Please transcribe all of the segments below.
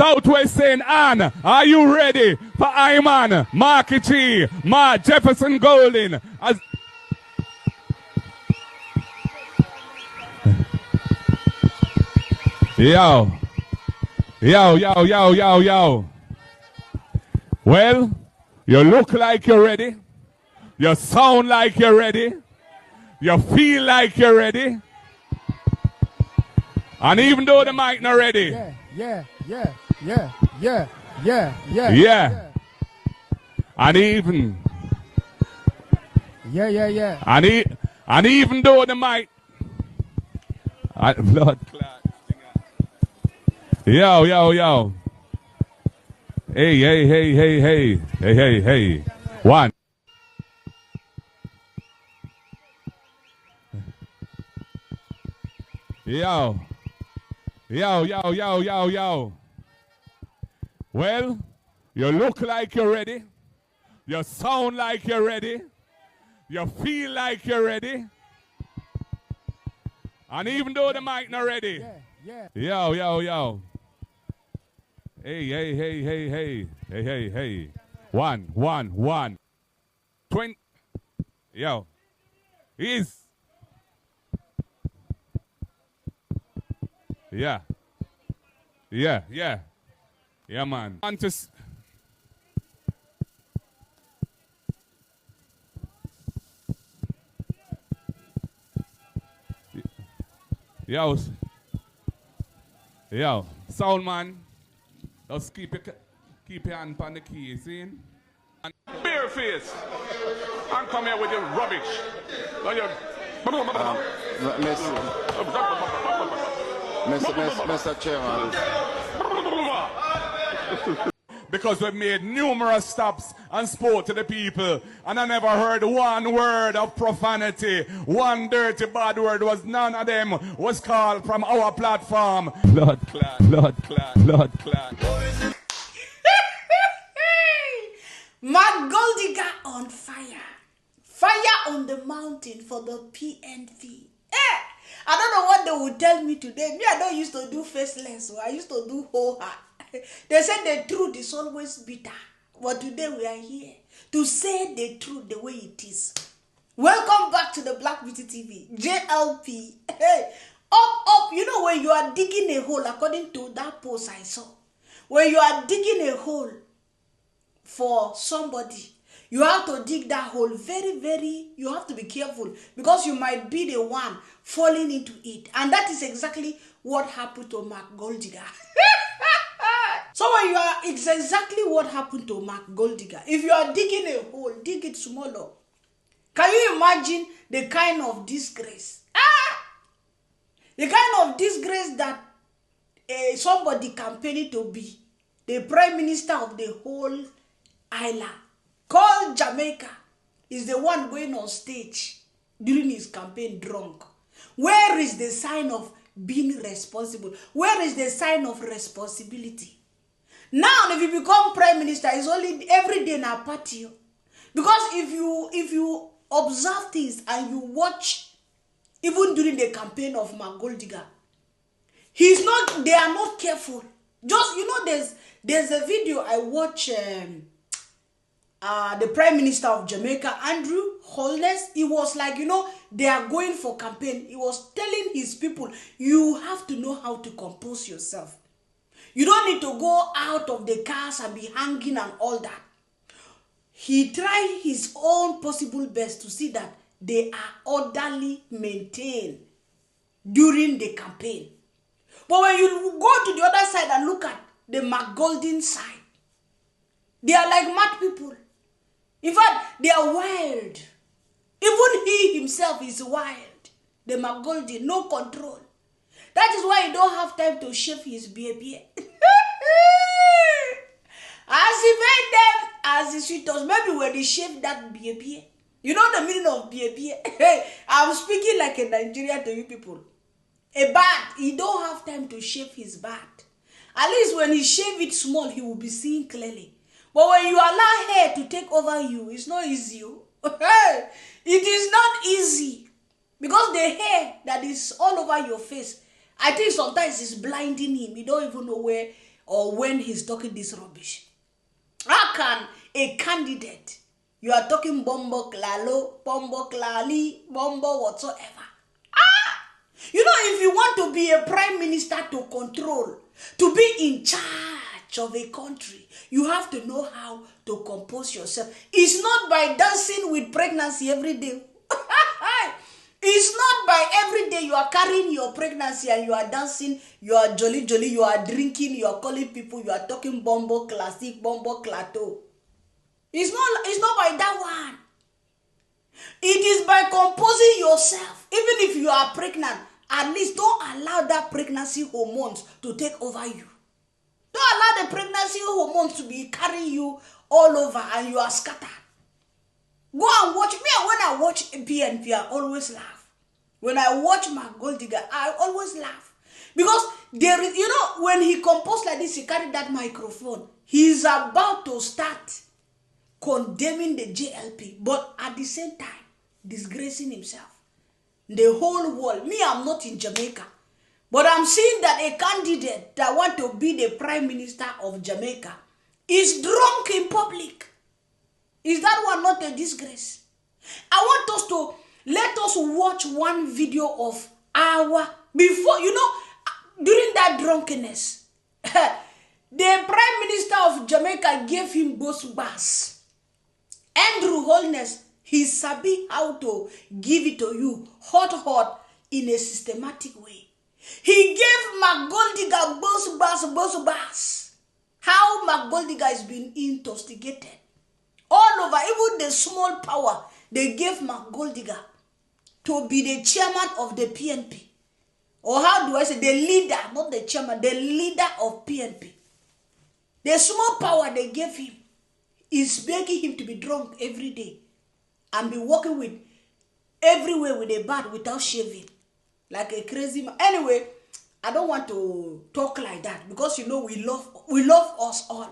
Southwest St. Anne, are you ready for Iman, Marky G, Mark Jefferson Golding? Yo. Well, you look like you're ready. You sound like you're ready. You feel like you're ready. And even though the mic not ready. Yeah. And even. Yeah. And even though the mic. Blood clot. Yo. Hey. One. Yo. Well, you look like you're ready. You sound like you're ready. You feel like you're ready. And even though the mic not ready. Yeah. Yo. Hey. One. 20. Yo. Is. Yeah, man. And just yo, sound man, just keep your hand on the key, see? And bare face, and come here with your rubbish. Mr. Chairman. Because we've made numerous stops and spoke to the people, and I never heard one word of profanity. One dirty bad word was none of them was called from our platform. Blood clot. Mark Goldiga on fire. Fire on the mountain for the PNP. I don't know what they would tell me today. Me, I don't used to do faceless, so I used to do ho-ha. They said the truth is always bitter. But today we are here to say the truth the way it is. Welcome back to the Black Beauty TV. JLP. Hey, up. You know when you are digging a hole, according to that post I saw. When you are digging a hole for somebody, you have to dig that hole very, you have to be careful because you might be the one falling into it. And that is exactly what happened to Mark Goldiga. So it's exactly what happened to Mark Goldiga. If you are digging a hole, dig it smaller. Can you imagine the kind of disgrace? The kind of disgrace that somebody campaigning to be the prime minister of the whole island, called Jamaica, is the one going on stage during his campaign drunk. Where is the sign of being responsible? Where is the sign of responsibility? Now, if you become prime minister, it's only every day in a party. Because if you observe things and you watch, even during the campaign of Mark Goldiga, they are not careful. Just, there's a video I watch. The Prime Minister of Jamaica, Andrew Holness, he was like, they are going for campaign. He was telling his people, you have to know how to compose yourself. You don't need to go out of the cars and be hanging and all that. He tried his own possible best to see that they are orderly maintained during the campaign. But when you go to the other side and look at the Mark Golden side, they are like mad people. In fact, they are wild. Even he himself is wild. The Mark Golden, no control. That is why he don't have time to shave his beard. As he made them, as he sweet us, maybe when he shaved that beard. You know the meaning of beard? Hey, I'm speaking like a Nigerian to you people. A bat, he don't have time to shave his bat. At least when he shave it small, he will be seeing clearly. But when you allow hair to take over you, it's not easy. It is not easy. Because the hair that is all over your face, I think sometimes it's blinding him. You don't even know where or when he's talking this rubbish. How can a candidate, you are talking bombo klalo, bombo klali, bombo whatsoever? You know, if you want to be a prime minister to control, to be in charge of a country, you have to know how to compose yourself. It's not by dancing with pregnancy every day. It's not by every day you are carrying your pregnancy and you are dancing, you are jolly, you are drinking, you are calling people, you are talking bombo classic, bombo clato. It's not by that one. It is by composing yourself. Even if you are pregnant, at least don't allow that pregnancy hormones to take over you. Don't allow the pregnancy hormones to be carrying you all over and you are scattered. Go and watch me. When I watch PNP, I always laugh. When I watch my gold digger, I always laugh. Because there is, when he composed like this, he carried that microphone. He's about to start condemning the JLP, but at the same time, disgracing himself. The whole world. Me, I'm not in Jamaica. But I'm seeing that a candidate that want to be the prime minister of Jamaica is drunk in public. Is that one not a disgrace? I want us to, let us watch one video of before, during that drunkenness, the prime minister of Jamaica gave him both bars. Andrew Holness, he sabi how to give it to you hot in a systematic way. He gave McGoldiga both bars. How McGoldiga is being intoxicated. All over, even the small power, they gave McGoldiga to be the chairman of the PNP. Or how do I say, the leader, not the chairman, the leader of PNP. The small power they gave him is begging him to be drunk every day and be walking with everywhere with a bat without shaving. Like a crazy man. Anyway, I don't want to talk like that because we love us all.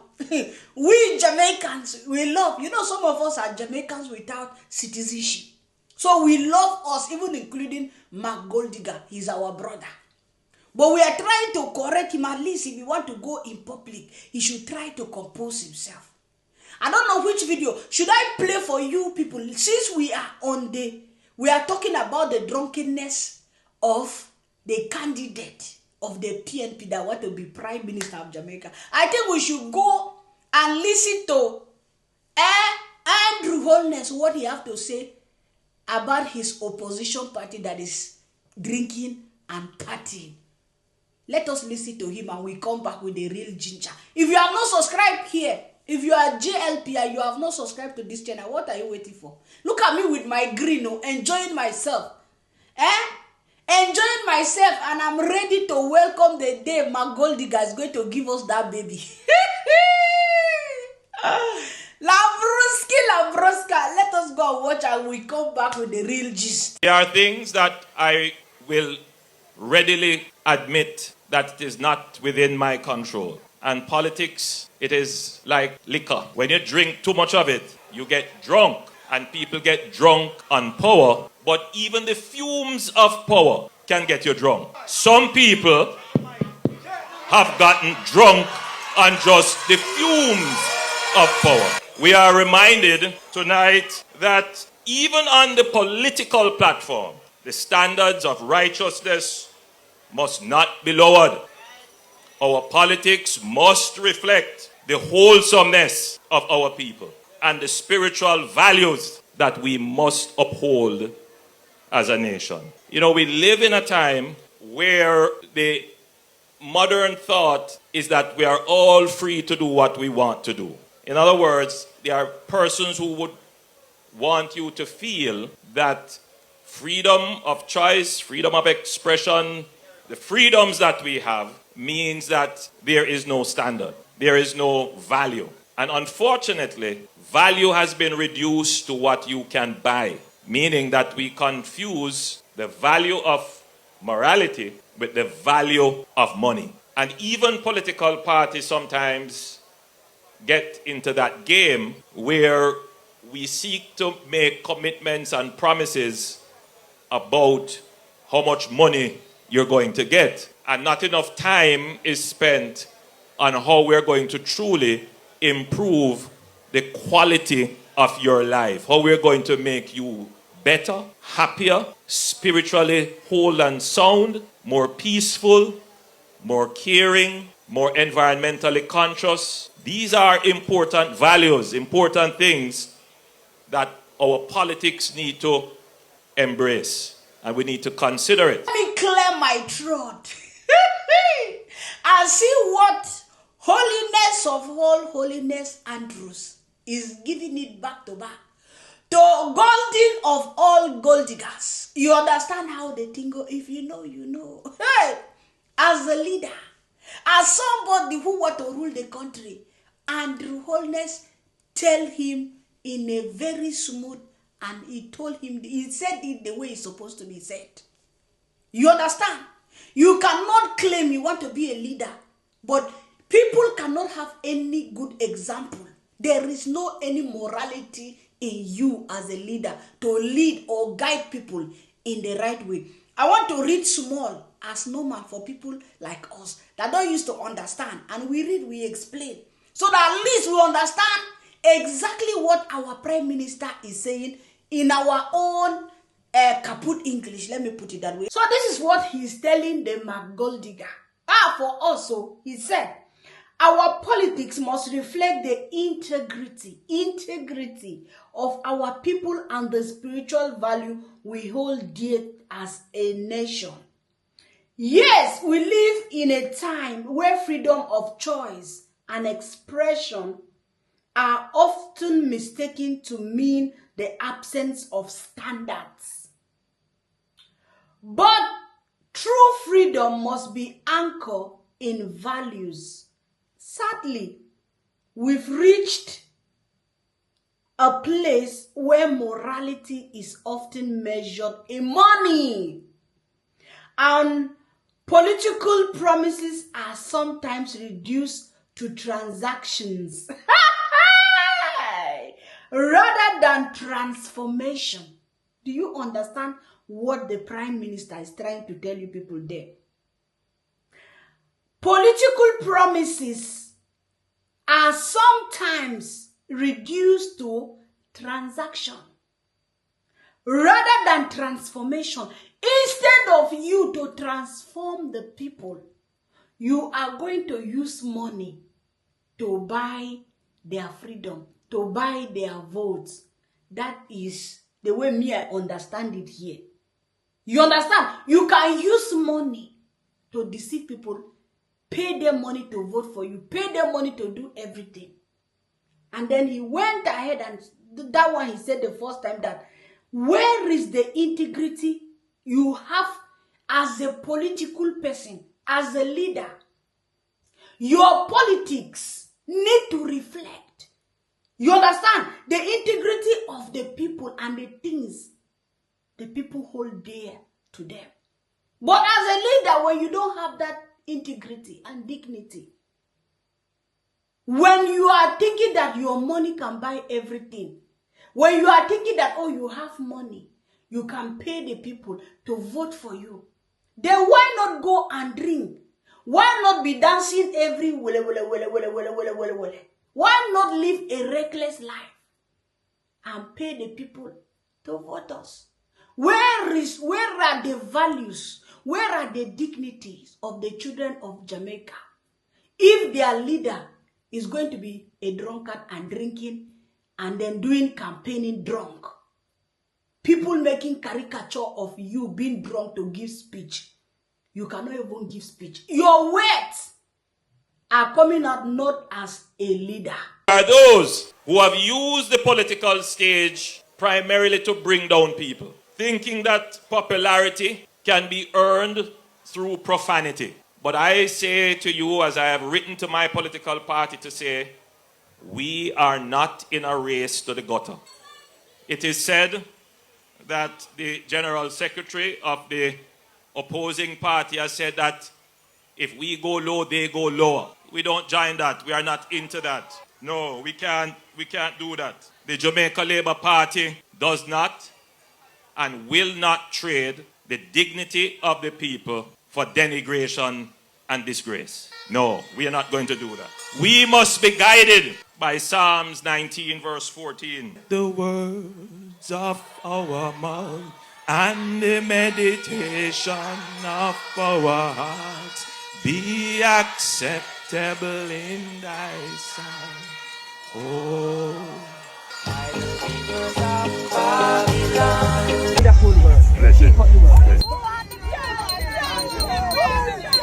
We Jamaicans, we love. Some of us are Jamaicans without citizenship. So we love us, even including McGoldiga. He's our brother. But we are trying to correct him. At least if he want to go in public, he should try to compose himself. I don't know which video. Should I play for you people? Since we are talking about the drunkenness of the candidate of the PNP that want to be Prime Minister of Jamaica. I think we should go and listen to Andrew Holness, what he have to say about his opposition party that is drinking and partying. Let us listen to him and we come back with the real ginger. If you have not subscribed here, if you are JLP and you have not subscribed to this channel, what are you waiting for? Look at me with my green, enjoying myself. Enjoying myself, and I'm ready to welcome the day McGoldiga is going to give us that baby. Labroska, let us go and watch and we come back with the real gist. There are things that I will readily admit that it is not within my control. And politics, it is like liquor. When you drink too much of it, you get drunk. And people get drunk on power. But even the fumes of power can get you drunk. Some people have gotten drunk on just the fumes of power. We are reminded tonight that even on the political platform, the standards of righteousness must not be lowered. Our politics must reflect the wholesomeness of our people and the spiritual values that we must uphold as a nation. We live in a time where the modern thought is that we are all free to do what we want to do. In other words, there are persons who would want you to feel that freedom of choice, freedom of expression, the freedoms that we have means that there is no standard, there is no value. And unfortunately, value has been reduced to what you can buy, meaning that we confuse the value of morality with the value of money. And even political parties sometimes get into that game where we seek to make commitments and promises about how much money you're going to get. And not enough time is spent on how we're going to truly improve the quality of your life, how we're going to make you better, happier, spiritually whole and sound, more peaceful, more caring, more environmentally conscious. These are important values, important things that our politics need to embrace, and we need to consider it. Let me clear my throat and see what holiness of all holiness Andrews is giving it back to back to golden of all gold diggers. You understand how they think? If you know, you know. Hey, as a leader, as somebody who want to rule the country, Andrew Holness tell him in a very smooth, and he said it the way it's supposed to be said. You understand? You cannot claim you want to be a leader, but people cannot have any good example. There is no any morality in you as a leader to lead or guide people in the right way. I want to read small as normal for people like us that don't used to understand, and we read, we explain, so that at least we understand exactly what our Prime Minister is saying in our own kaput English. Let me put it that way. So this is what he's telling the McGoldigger. For us, so he said, our politics must reflect the integrity of our people and the spiritual value we hold dear as a nation. Yes, we live in a time where freedom of choice and expression are often mistaken to mean the absence of standards. But true freedom must be anchored in values. Sadly, we've reached a place where morality is often measured in money, and political promises are sometimes reduced to transactions rather than transformation. Do you understand what the Prime Minister is trying to tell you people there? Political promises are sometimes reduced to transaction rather than transformation. Instead of you to transform the people, you are going to use money to buy their freedom, to buy their votes. That is the way me I understand it here. You understand? You can use money to deceive people, pay them money to vote for you, pay them money to do everything. And then he went ahead and that one he said the first time that where is the integrity you have as a political person, as a leader? Your politics need to reflect, you understand, the integrity of the people and the things the people hold dear to them. But as a leader, when you don't have that integrity and dignity, when you are thinking that your money can buy everything, when you are thinking that, oh, you have money, you can pay the people to vote for you, then why not go and drink? Why not be dancing every wele? Why not live a reckless life and pay the people to vote us? Where are the values? Where are the dignities of the children of Jamaica if their leader is going to be a drunkard and drinking and then doing campaigning drunk? People making caricature of you being drunk to give speech. You cannot even give speech. Your words are coming out not as a leader. Are those who have used the political stage primarily to bring down people, thinking that popularity can be earned through profanity. But I say to you, as I have written to my political party to say, we are not in a race to the gutter. It is said that the General Secretary of the opposing party has said that if we go low, they go lower. We don't join that. We are not into that. No, we can't do that. The Jamaica Labour Party does not and will not trade the dignity of the people for denigration and disgrace. No, we are not going to do that. We must be guided by Psalms 19 verse 14. The words of our mouth and the meditation of our hearts be acceptable in thy sight. Oh.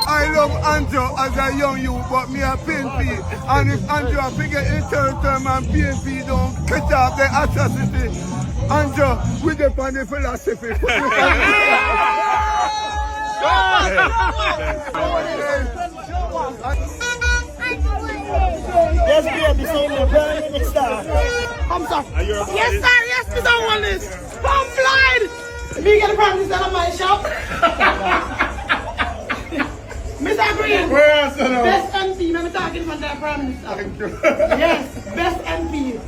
I love Andrew as a young youth, but me a PNP. And if Andrew a figure in third term and PNP don't catch up the atrocity, Andrew, we depend on the philosophy. Yes, baby, so you're burning the star. Come, sir. Yes, sir. Yes, Mr. Holness. I'm flying. Me get a prime minister on my shop. Mr. Green, best MP. I'm talking about the prime minister. Thank you. Yes, best MP.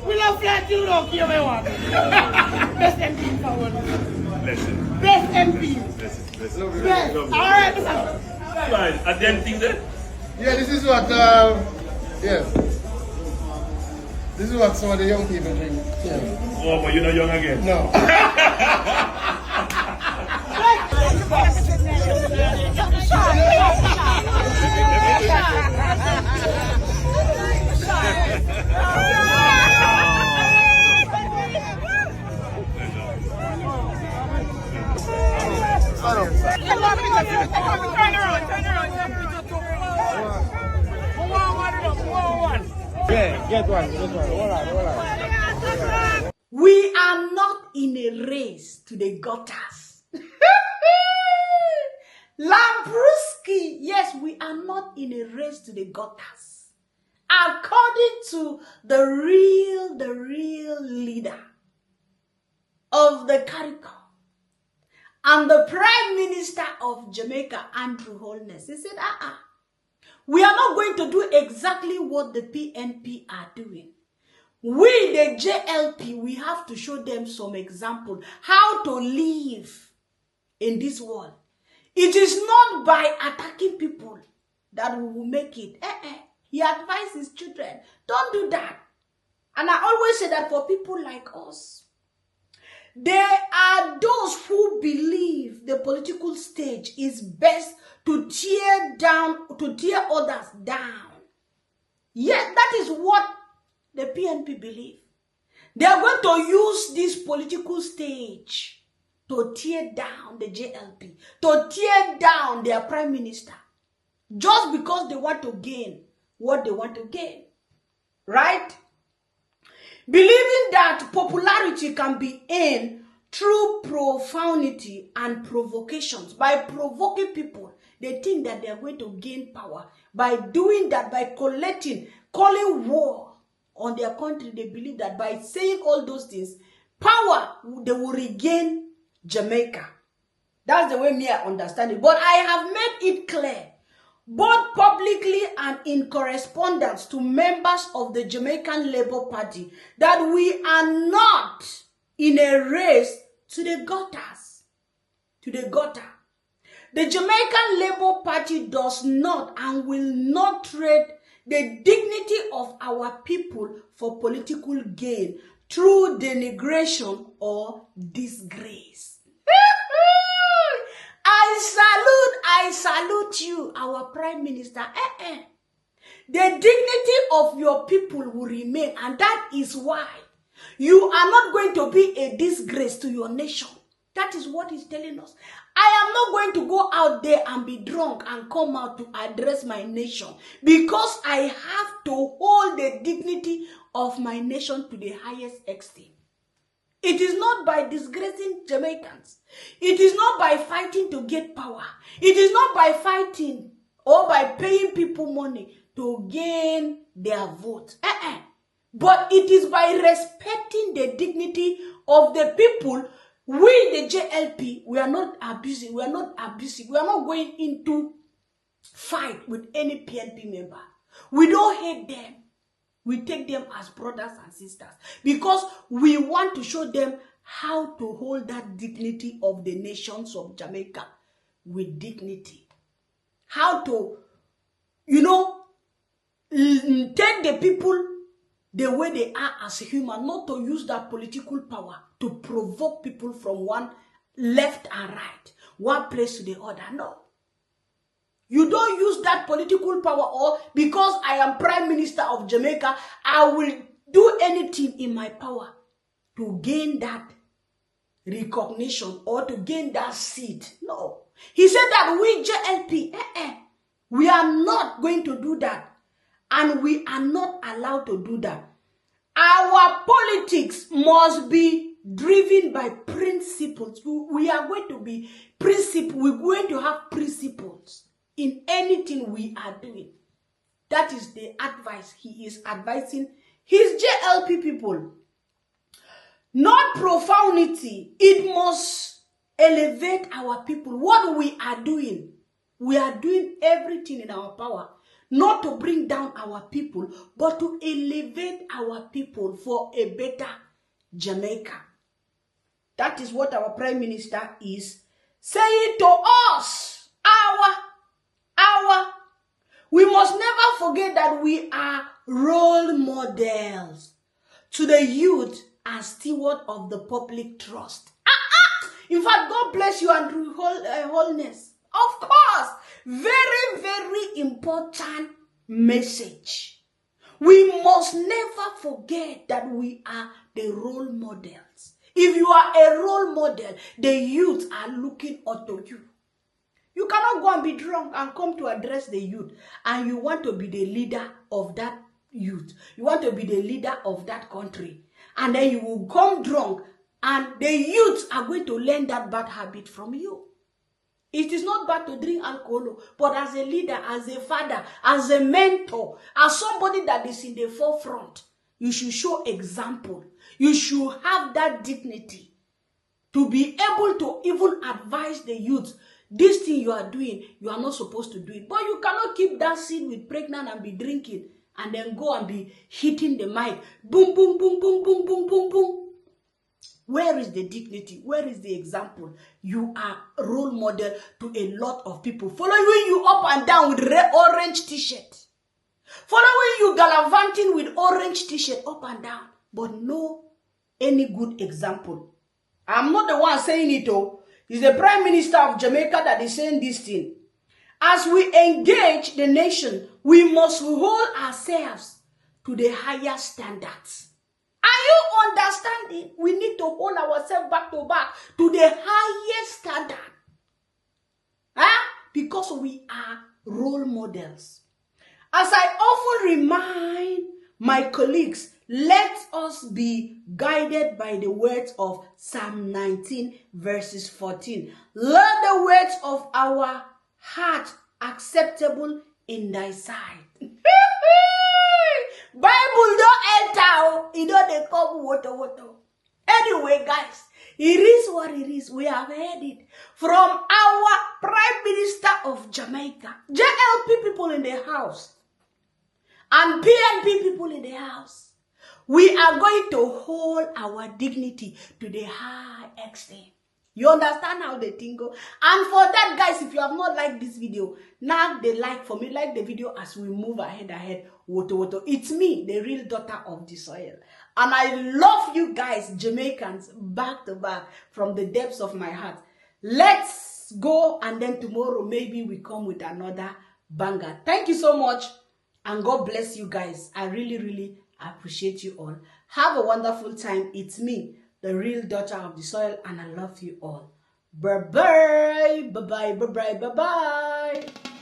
We love flat you, look, you may want. Best MP forward. Listen. Best MP. Listen. Best. All right, Mr. Right, are there things there? Yeah, this is what, yes. This is what some of the young people drink. Yeah. Oh, but you're not young again. No. Yeah, get one. Hold on. We are not in a race to the gutters. Lampruski, yes, we are not in a race to the gutters. According to the real leader of the CARICOM and the Prime Minister of Jamaica, Andrew Holness, he said, we are not going to do exactly what the PNP are doing. We, the JLP, we have to show them some example how to live in this world. It is not by attacking people that we will make it. He advised his children, don't do that. And I always say that for people like us, there are those who believe the political stage is best to tear others down. Yes, that is what the PNP believe. They are going to use this political stage to tear down the JLP, to tear down their prime minister, just because they want to gain what they want to gain. Right? Believing that popularity can be earned through profanity and provocations. By provoking people, they think that they are going to gain power. By doing that, by calling war on their country, they believe that by saying all those things, power, they will regain Jamaica. That's the way me I understand it. But I have made it clear, both publicly and in correspondence to members of the Jamaican Labour Party, that we are not in a race to the gutters. To the gutter. The Jamaican Labour Party does not and will not trade the dignity of our people for political gain through denigration or disgrace. I salute you, our Prime Minister. The dignity of your people will remain, and that is why you are not going to be a disgrace to your nation. That is what he's telling us. I am not going to go out there and be drunk and come out to address my nation, because I have to hold the dignity of my nation to the highest extent. It is not by disgracing Jamaicans. It is not by fighting to get power. It is not by fighting or by paying people money to gain their vote. But it is by respecting the dignity of the people. We, the JLP, we are not abusing. We are not abusive. We are not going into fight with any PNP member. We don't hate them. We take them as brothers and sisters, because we want to show them how to hold that dignity of the nations of Jamaica with dignity. how to, take the people the way they are as a human, not to use that political power to provoke people from one left and right, one place to the other. No. You don't use that political power, or because I am Prime Minister of Jamaica, I will do anything in my power to gain that recognition or to gain that seat. No. He said that we JLP, we are not going to do that. And we are not allowed to do that. Our politics must be driven by principles. We are going to be we're going to have principles in anything we are doing. That is the advice he is advising his JLP people. Not profanity. It must elevate our people. What we are doing everything in our power, not to bring down our people, but to elevate our people for a better Jamaica. That is what our Prime Minister is saying to us. We must never forget that we are role models to the youth and steward of the public trust. In fact, God bless you, Andrew Holness. Of course, very, very important message. We must never forget that we are the role models. If you are a role model, the youth are looking up to you. You cannot go and be drunk and come to address the youth, and you want to be the leader of that youth. You want to be the leader of that country. And then you will come drunk, and the youth are going to learn that bad habit from you. It is not bad to drink alcohol, but as a leader, as a father, as a mentor, as somebody that is in the forefront, you should show example. You should have that dignity to be able to even advise the youth. This thing you are doing, you are not supposed to do it. But you cannot keep dancing with pregnant and be drinking and then go and be hitting the mic. Boom, boom, boom, boom, boom, boom, boom, boom. Where is the dignity? Where is the example? You are a role model to a lot of people. Following you up and down with orange t-shirt. Following you gallivanting with orange t-shirt up and down. But no any good example. I'm not the one saying it though. It's the Prime Minister of Jamaica that is saying this thing. As we engage the nation, we must hold ourselves to the higher standards. Are you understanding? We need to hold ourselves back to back to the highest standard. Because we are role models. As I often remind my colleagues, let us be guided by the words of Psalm 19 verses 14. Let the words of our heart acceptable in thy sight. Bible don't enter, it don't come water. Anyway, guys, it is what it is. We have heard it from our Prime Minister of Jamaica. JLP people in the house and PNP people in the house. We are going to hold our dignity to the high extent. You understand how the thing go? And for that, guys, if you have not liked this video, now the like for me, like the video as we move ahead. Woto. It's me, the real daughter of the soil. And I love you guys, Jamaicans, back to back from the depths of my heart. Let's go, and then tomorrow maybe we come with another banger. Thank you so much, and God bless you guys. I really, really appreciate you all. Have a wonderful time. It's me, the real daughter of the soil, and I love you all. Bye-bye. Bye-bye. Bye-bye. Bye-bye.